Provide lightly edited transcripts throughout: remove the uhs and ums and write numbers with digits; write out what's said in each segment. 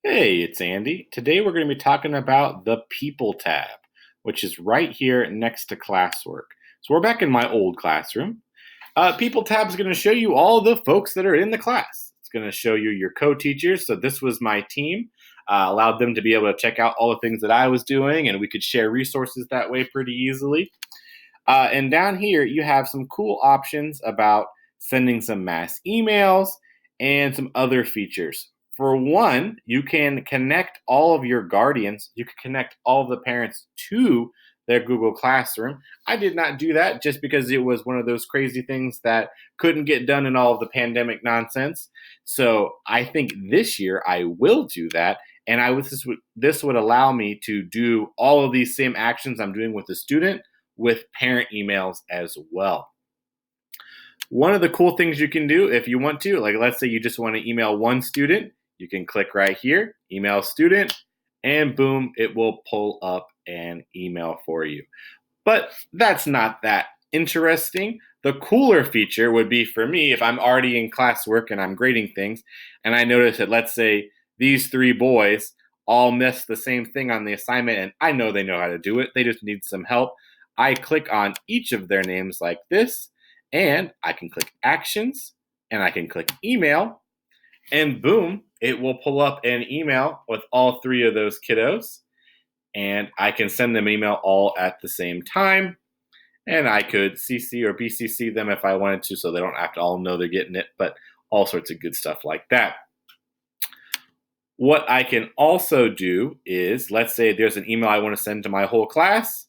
Hey, it's Andy. Today we're going to be talking about the People tab, which is right here next to classwork. So we're back in my old classroom. People tab is going to show you all the folks that are in the class. It's going to show you your co-teachers. So this was my team. Allowed them to be able to check out all the things that I was doing, and we could share resources that way pretty easily. And down here, you have some cool options about sending some mass emails and some other features. For one, you can connect all of your guardians, you can connect all of the parents to their Google Classroom. I did not do that just because it was one of those crazy things that couldn't get done in all of the pandemic nonsense. So I think this year I will do that. And this would allow me to do all of these same actions I'm doing with the student with parent emails as well. One of the cool things you can do if you want to, like let's say you just want to email one student, you can click right here, email student, and boom, it will pull up an email for you. But that's not that interesting. The cooler feature would be for me if I'm already in classwork and I'm grading things, and I notice that, let's say, these three boys all missed the same thing on the assignment, and I know they know how to do it, they just need some help. I click on each of their names like this, and I can click actions, and I can click email, and boom, it will pull up an email with all three of those kiddos, and I can send them email all at the same time. And I could CC or BCC them if I wanted to, so they don't have to all know they're getting it, but all sorts of good stuff like that. What I can also do is, let's say there's an email I want to send to my whole class.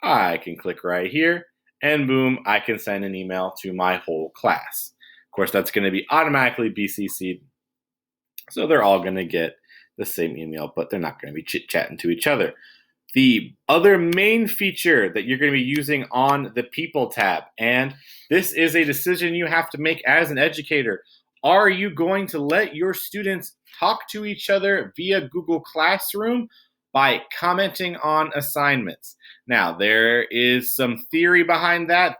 I can click right here, and boom, I can send an email to my whole class. Of course, that's going to be automatically BCC'd, so they're all going to get the same email, but they're not going to be chit-chatting to each other. The other main feature that you're going to be using on the People tab, and this is a decision you have to make as an educator. Are you going to let your students talk to each other via Google Classroom by commenting on assignments? Now, there is some theory behind that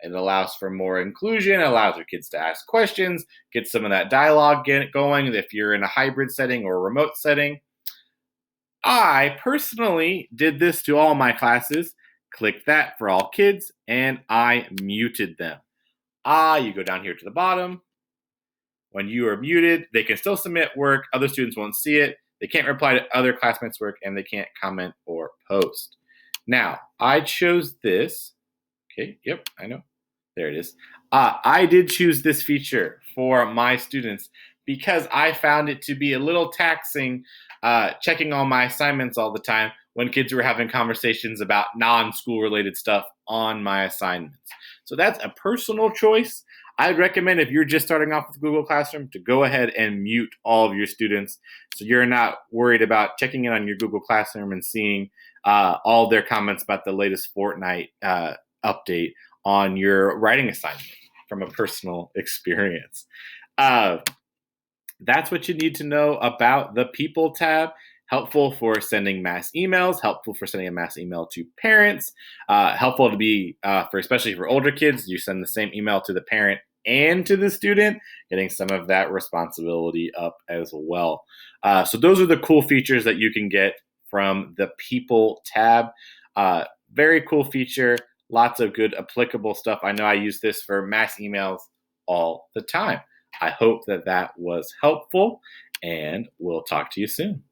it allows for more inclusion, allows your kids to ask questions, get some of that dialogue going if you're in a hybrid setting or a remote setting. I personally did this to all my classes. Click that for all kids, and I muted them. You go down here to the bottom. When you are muted, they can still submit work. Other students won't see it. They can't reply to other classmates' work, and they can't comment or post. Now, I chose this. Okay, yep, I know. There it is. I did choose this feature for my students because I found it to be a little taxing checking all my assignments all the time when kids were having conversations about non-school related stuff on my assignments. So that's a personal choice. I'd recommend if you're just starting off with Google Classroom to go ahead and mute all of your students so you're not worried about checking in on your Google Classroom and seeing all their comments about the latest Fortnite update on your writing assignment from a personal experience. That's what you need to know about the People tab. Helpful for sending mass emails, helpful for sending a mass email to parents, helpful to be for especially for older kids. You send the same email to the parent and to the student, getting some of that responsibility up as well. So those are the cool features that you can get from the People tab. Very cool feature. Lots of good applicable stuff. I know I use this for mass emails all the time. I hope that was helpful, and we'll talk to you soon.